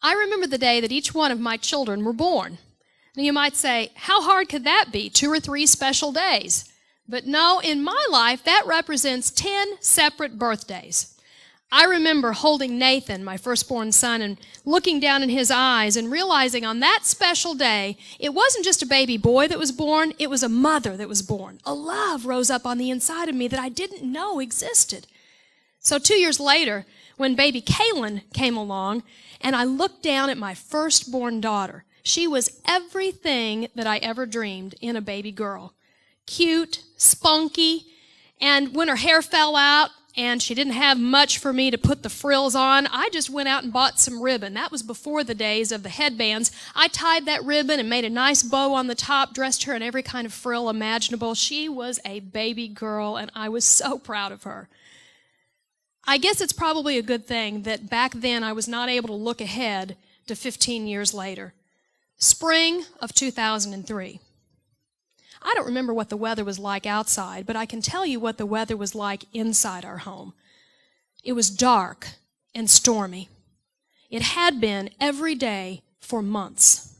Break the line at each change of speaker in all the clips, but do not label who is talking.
I remember the day that each one of my children were born. Now you might say, how hard could that be, 2 or 3 special days? But no, in my life, that represents 10 separate birthdays. I remember holding Nathan, my firstborn son, and looking down in his eyes and realizing on that special day, it wasn't just a baby boy that was born, it was a mother that was born. A love rose up on the inside of me that I didn't know existed. So 2 years later, when baby Kaylin came along, and I looked down at my firstborn daughter, she was everything that I ever dreamed in a baby girl. Cute, spunky, and when her hair fell out, and she didn't have much for me to put the frills on, I just went out and bought some ribbon. That was before the days of the headbands. I tied that ribbon and made a nice bow on the top, dressed her in every kind of frill imaginable. She was a baby girl, and I was so proud of her. I guess it's probably a good thing that back then I was not able to look ahead to 15 years later. Spring of 2003. I don't remember what the weather was like outside, but I can tell you what the weather was like inside our home. It was dark and stormy. It had been every day for months.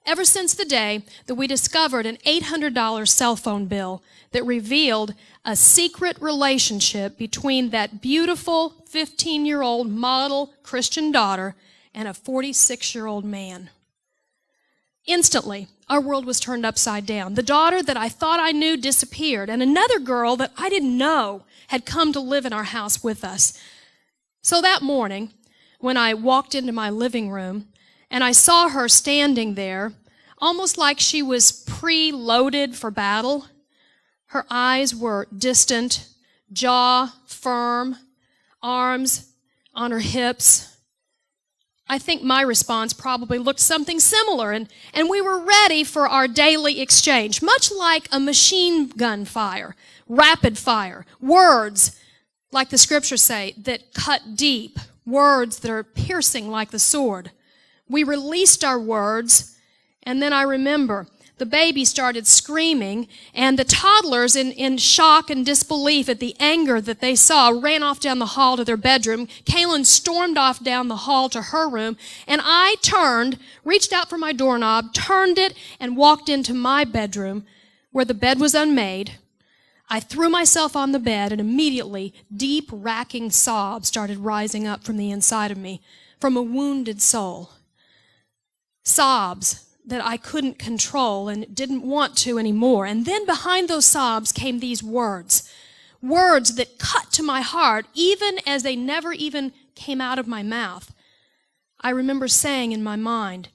Ever since the day that we discovered an $800 cell phone bill that revealed a secret relationship between that beautiful 15-year-old model Christian daughter and a 46-year-old man. Instantly, our world was turned upside down. The daughter that I thought I knew disappeared, and another girl that I didn't know had come to live in our house with us. So that morning, when I walked into my living room, and I saw her standing there, almost like she was pre-loaded for battle. Her eyes were distant, jaw firm, arms on her hips. I think my response probably looked something similar, and we were ready for our daily exchange, much like a machine gun fire, rapid fire, words, like the scriptures say, that cut deep, words that are piercing like the sword. We released our words, and then I remember the baby started screaming, and the toddlers, in shock and disbelief at the anger that they saw, ran off down the hall to their bedroom. Kaylin stormed off down the hall to her room, and I turned, reached out for my doorknob, turned it, and walked into my bedroom, where the bed was unmade. I threw myself on the bed, and immediately deep, racking sobs started rising up from the inside of me, from a wounded soul. Sobs that I couldn't control and didn't want to anymore. And then behind those sobs came these words that cut to my heart, even as they never even came out of my mouth. I remember saying in my mind,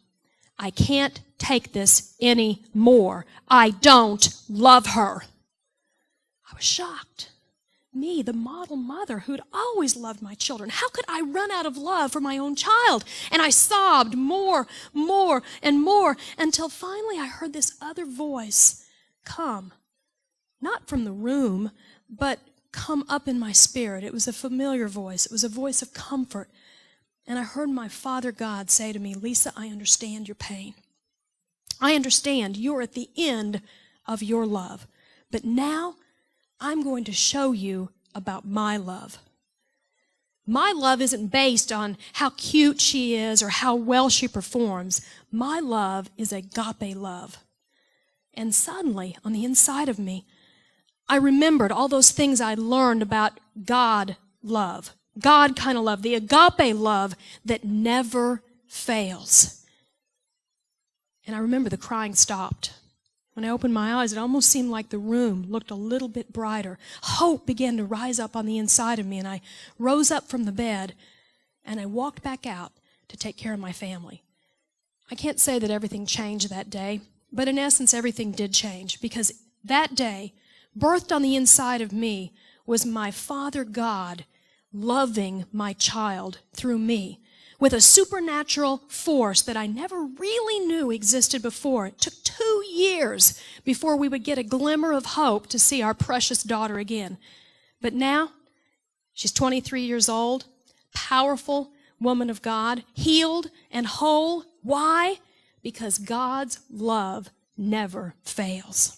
I can't take this anymore. I don't love her. I was shocked. Me, the model mother who'd always loved my children. How could I run out of love for my own child? And I sobbed more, and more, until finally I heard this other voice come. Not from the room, but come up in my spirit. It was a familiar voice. It was a voice of comfort. And I heard my Father God say to me, Lisa, I understand your pain. I understand you're at the end of your love. But now I'm going to show you about my love. My love isn't based on how cute she is or how well she performs. My love is agape love. And suddenly, on the inside of me, I remembered all those things I learned about God love. God kind of love, the agape love that never fails. And I remember the crying stopped. When I opened my eyes, it almost seemed like the room looked a little bit brighter. Hope began to rise up on the inside of me, and I rose up from the bed, and I walked back out to take care of my family. I can't say that everything changed that day, but in essence, everything did change, because that day, birthed on the inside of me, was my Father God loving my child through me, with a supernatural force that I never really knew existed before. It took 2 years before we would get a glimmer of hope to see our precious daughter again. But now, she's 23 years old, powerful woman of God, healed and whole. Why? Because God's love never fails.